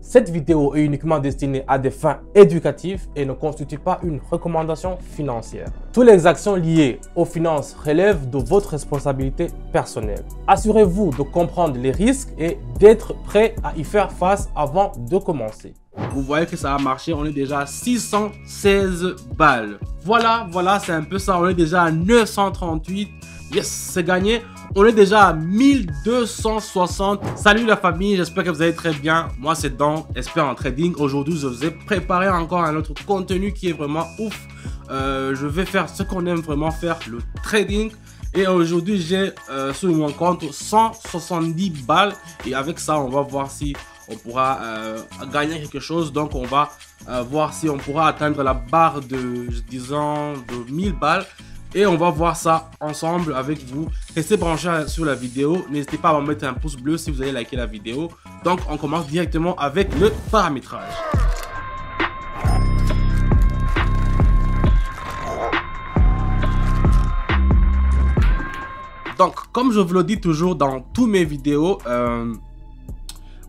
Cette vidéo est uniquement destinée à des fins éducatives et ne constitue pas une recommandation financière. Toutes les actions liées aux finances relèvent de votre responsabilité personnelle. Assurez-vous de comprendre les risques et d'être prêt à y faire face avant de commencer. Vous voyez que ça a marché, on est déjà à 616 balles. Voilà, c'est un peu ça, on est déjà à 938. Yes, c'est gagné. On est déjà à 1260. Salut la famille, j'espère que vous allez très bien. Moi c'est Dan, expert en trading. Aujourd'hui je vous ai préparé encore un autre contenu qui est vraiment ouf. Je vais faire ce qu'on aime vraiment faire, le trading. Et aujourd'hui j'ai sur mon compte 170 balles. Et avec ça on va voir si on pourra gagner quelque chose. Donc on va voir si on pourra atteindre la barre de, disons, de 1000 balles. Et on va voir ça ensemble avec vous. Restez branchés sur la vidéo. N'hésitez pas à me mettre un pouce bleu si vous avez liké la vidéo. Donc on commence directement avec le paramétrage. Donc comme je vous le dis toujours dans tous mes vidéos,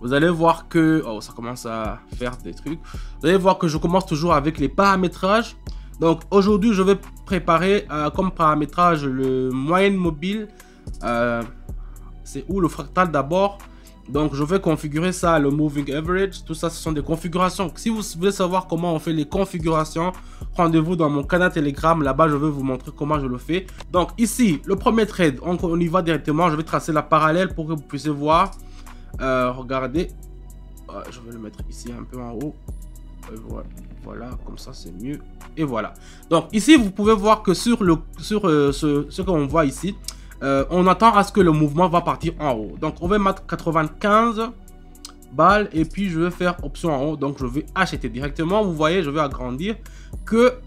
vous allez voir que... Oh, ça commence à faire des trucs. Vous allez voir que je commence toujours avec les paramétrages. Donc aujourd'hui je vais préparer comme paramétrage le moyenne mobile. C'est où le fractal d'abord. Donc je vais configurer ça, le moving average. Tout ça ce sont des configurations. Si vous voulez savoir comment on fait les configurations, rendez-vous dans mon canal Telegram. Là-bas je vais vous montrer comment je le fais. Donc ici le premier trade, on y va directement. Je vais tracer la parallèle pour que vous puissiez voir. Regardez, je vais le mettre ici un peu en haut. Voilà, comme ça c'est mieux. Et voilà. Donc ici vous pouvez voir que sur ce qu'on voit ici, on attend à ce que le mouvement va partir en haut. Donc on va mettre 95 balles et puis je vais faire option en haut. Donc je vais acheter directement. Vous voyez, je vais agrandir que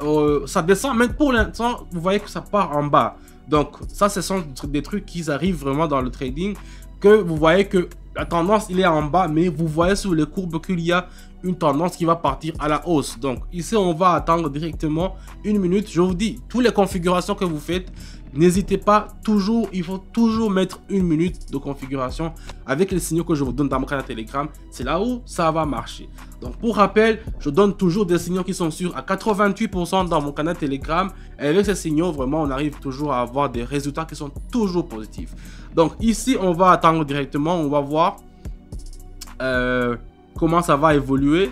ça descend. Même pour l'instant, vous voyez que ça part en bas. Donc ça, ce sont des trucs qui arrivent vraiment dans le trading. Que vous voyez que la tendance il est en bas, mais vous voyez sur les courbes qu'il y a une tendance qui va partir à la hausse. Donc ici on va attendre directement une minute. Je vous dis, toutes les configurations que vous faites, n'hésitez pas, toujours, il faut toujours mettre une minute de configuration avec les signaux que je vous donne dans mon canal Telegram. C'est là où ça va marcher. Donc pour rappel, je donne toujours des signaux qui sont sûrs à 88% dans mon canal Telegram. Et avec ces signaux, vraiment, on arrive toujours à avoir des résultats qui sont toujours positifs. Donc ici, on va attendre directement, on va voir comment ça va évoluer.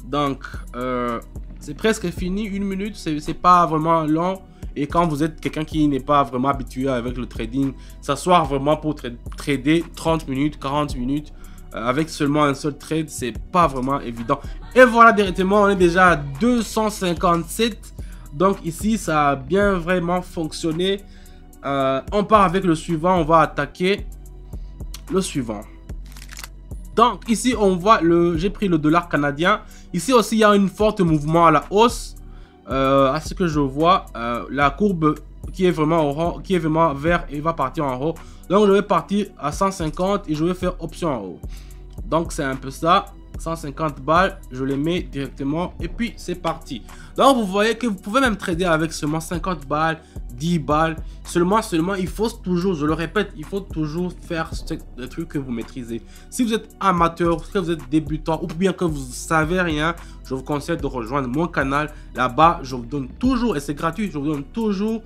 Donc c'est presque fini, une minute, c'est pas vraiment long. Et quand vous êtes quelqu'un qui n'est pas vraiment habitué avec le trading, s'asseoir vraiment pour trader 30 minutes, 40 minutes avec seulement un seul trade, c'est pas vraiment évident. Et voilà, directement on est déjà à 257. Donc ici ça a bien vraiment fonctionné. On part avec le suivant, on va attaquer le suivant. Donc ici on voit j'ai pris le dollar canadien. Ici aussi il y a un fort mouvement à la hausse. À ce que je vois, la courbe qui est vraiment vert et va partir en haut. Donc je vais partir à 150 et je vais faire option en haut. Donc c'est un peu ça. 150 balles, je les mets directement et puis c'est parti. Donc vous voyez que vous pouvez même trader avec seulement 50 balles, 10 balles. Seulement il faut toujours, je le répète, il faut toujours faire des trucs que vous maîtrisez. Si vous êtes amateur, si vous êtes débutant ou bien que vous savez rien, je vous conseille de rejoindre mon canal. Là-bas, je vous donne toujours, et c'est gratuit, je vous donne toujours.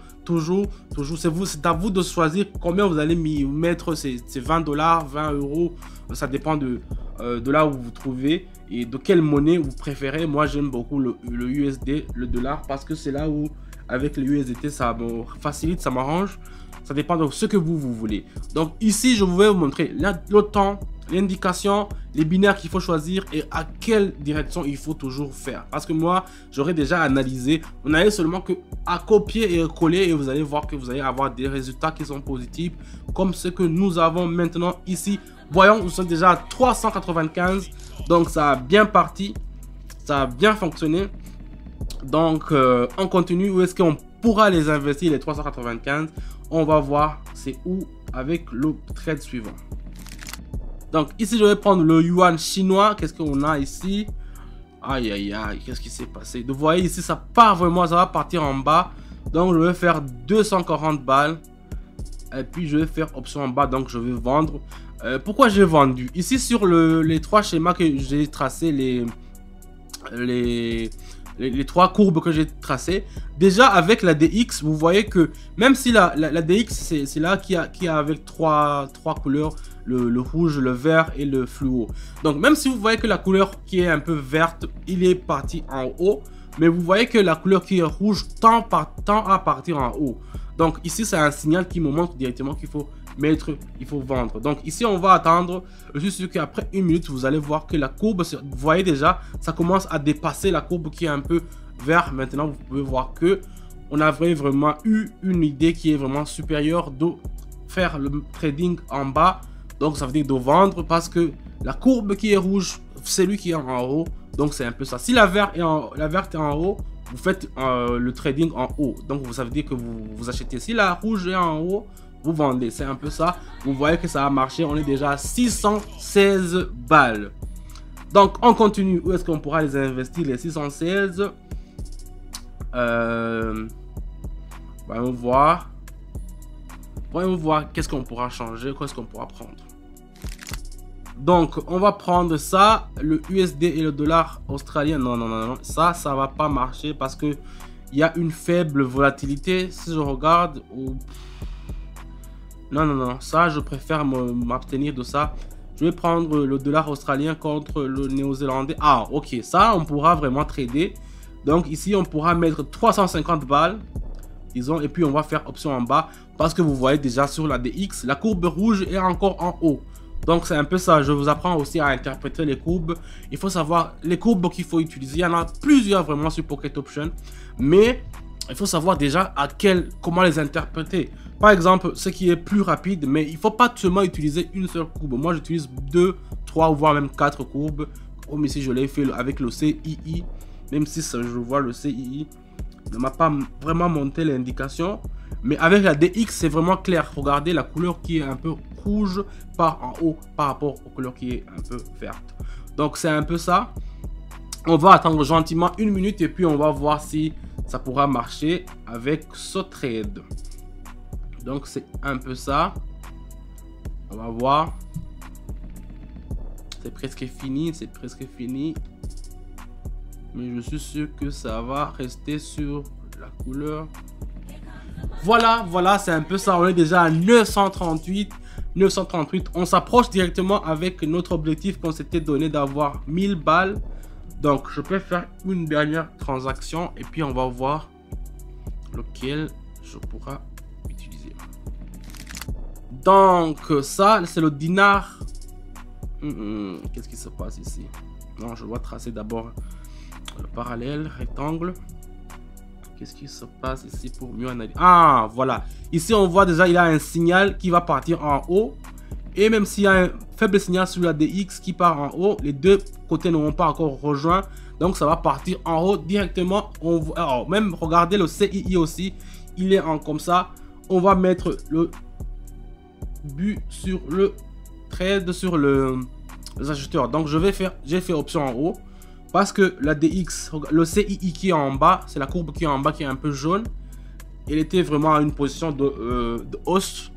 C'est à vous de choisir combien vous allez mettre ces 20 dollars, 20 euros. Ça dépend de là où vous vous trouvez et de quelle monnaie vous préférez. Moi, j'aime beaucoup le USD, le dollar, parce que c'est là où, avec le USDT, ça me facilite, ça m'arrange. Ça dépend de ce que vous voulez. Donc ici, je vais vous montrer le temps, l'indication, les binaires qu'il faut choisir et à quelle direction il faut toujours faire. Parce que moi, j'aurais déjà analysé. On n'avait seulement que à copier et coller et vous allez voir que vous allez avoir des résultats qui sont positifs comme ce que nous avons maintenant ici. Voyons, nous sommes déjà à 395. Donc ça a bien parti. Ça a bien fonctionné. Donc on continue. Où est-ce qu'on pourra les investir, les 395? On va voir c'est où avec le trade suivant. Donc ici je vais prendre le yuan chinois. Qu'est-ce qu'on a ici? Aïe aïe aïe, qu'est-ce qui s'est passé? Vous voyez ici ça part vraiment, ça va partir en bas. Donc je vais faire 240 balles. Et puis je vais faire option en bas, donc je vais vendre. Pourquoi j'ai vendu? Ici sur les trois schémas que j'ai tracés, les trois courbes que j'ai tracées, déjà avec la DX, vous voyez que même si la DX c'est là qui a avec trois couleurs, le rouge, le vert et le fluo. Donc même si vous voyez que la couleur qui est un peu verte, il est parti en haut, mais vous voyez que la couleur qui est rouge tend à partir en haut. Donc ici c'est un signal qui me montre directement qu'il faut mettre, il faut vendre. Donc ici on va attendre. Je suis sûr qu'après une minute vous allez voir que la courbe, vous voyez déjà, ça commence à dépasser la courbe qui est un peu vert. Maintenant vous pouvez voir que on a vraiment eu une idée qui est vraiment supérieure de faire le trading en bas. Donc ça veut dire de vendre parce que la courbe qui est rouge, c'est lui qui est en haut. Donc c'est un peu ça. Si la verte est en haut, vous faites le trading en haut. Donc ça veut dire que vous achetez. Si la rouge est en haut, vous vendez. C'est un peu ça. Vous voyez que ça a marché. On est déjà à 616 balles. Donc on continue. Où est-ce qu'on pourra les investir, les 616? Voyons voir. Voyons voir qu'est-ce qu'on pourra changer. Qu'est-ce qu'on pourra prendre. Donc on va prendre ça, le USD et le dollar australien. Non, ça va pas marcher parce que il y a une faible volatilité. Si je regarde, non, ça je préfère m'abstenir de ça. Je vais prendre le dollar australien contre le néo-zélandais. Ah ok, ça on pourra vraiment trader. Donc ici on pourra mettre 350 balles, disons, et puis on va faire option en bas parce que vous voyez déjà sur la DX, la courbe rouge est encore en haut. Donc c'est un peu ça, je vous apprends aussi à interpréter les courbes. Il faut savoir les courbes qu'il faut utiliser. Il y en a plusieurs vraiment sur Pocket Option. Mais il faut savoir déjà comment les interpréter. Par exemple, ce qui est plus rapide, mais il ne faut pas seulement utiliser une seule courbe. Moi j'utilise 2, 3 ou voire même 4 courbes. Comme ici je l'ai fait avec le CII. Même si je vois le CII ne m'a pas vraiment monté l'indication. Mais avec la DX c'est vraiment clair. Regardez la couleur qui est un peu rouge par en haut par rapport aux couleurs qui est un peu verte. Donc c'est un peu ça. On va attendre gentiment une minute et puis on va voir si ça pourra marcher avec ce trade. Donc c'est un peu ça. On va voir. C'est presque fini, c'est presque fini. Mais je suis sûr que ça va rester sur la couleur. Voilà, c'est un peu ça. On est déjà à 938. On s'approche directement avec notre objectif qu'on s'était donné d'avoir 1000 balles. Donc je peux faire une dernière transaction et puis on va voir lequel je pourrai utiliser. Donc ça c'est le dinar. Qu'est-ce qui se passe ici? Non, je dois tracer d'abord le parallèle rectangle. Qu'est-ce qui se passe ici pour mieux analyser? Ah, voilà. Ici, on voit déjà, il a un signal qui va partir en haut. Et même s'il y a un faible signal sur la DX qui part en haut, les deux côtés n'auront pas encore rejoint. Donc, ça va partir en haut directement. Alors, même, regardez le CII aussi. Il est en comme ça. On va mettre le but sur le trade, sur les ajusteurs. Donc, j'ai fait option en haut. Parce que la DX, le CII qui est en bas, c'est la courbe qui est en bas qui est un peu jaune. Elle était vraiment à une position de hausse.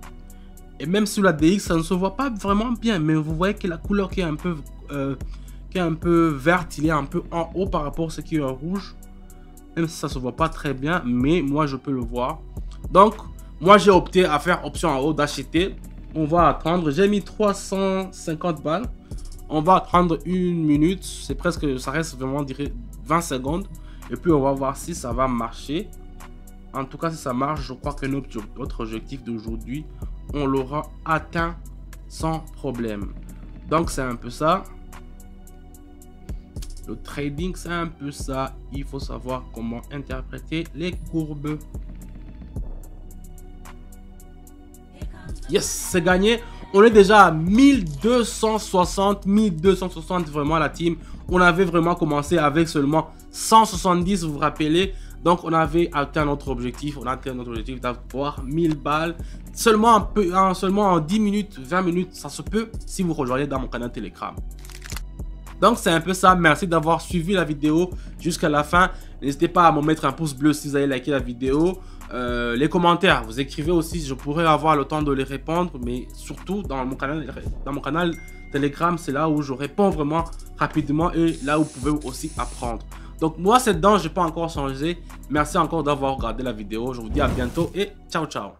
Et même sur la DX, ça ne se voit pas vraiment bien. Mais vous voyez que la couleur qui est un peu verte, il est un peu en haut par rapport à ce qui est rouge. Même si ça ne se voit pas très bien, mais moi je peux le voir. Donc, moi j'ai opté à faire option en haut d'acheter. On va attendre. J'ai mis 350 balles. On va attendre une minute, c'est presque, ça reste vraiment 20 secondes. Et puis on va voir si ça va marcher. En tout cas, si ça marche, je crois que notre objectif d'aujourd'hui, on l'aura atteint sans problème. Donc c'est un peu ça. Le trading, c'est un peu ça. Il faut savoir comment interpréter les courbes. Yes, c'est gagné. On est déjà à 1260 vraiment la team. On avait vraiment commencé avec seulement 170, vous vous rappelez. Donc on avait atteint notre objectif. On a atteint notre objectif d'avoir 1000 balles. Seulement en 10 minutes, 20 minutes, ça se peut si vous rejoignez dans mon canal Telegram. Donc c'est un peu ça. Merci d'avoir suivi la vidéo jusqu'à la fin. N'hésitez pas à me mettre un pouce bleu si vous avez liké la vidéo. Les commentaires, vous écrivez aussi, je pourrais avoir le temps de les répondre, mais surtout dans mon canal Telegram, c'est là où je réponds vraiment rapidement et là où vous pouvez aussi apprendre. Donc moi, cette dent, je n'ai pas encore changé. Merci encore d'avoir regardé la vidéo. Je vous dis à bientôt et ciao ciao.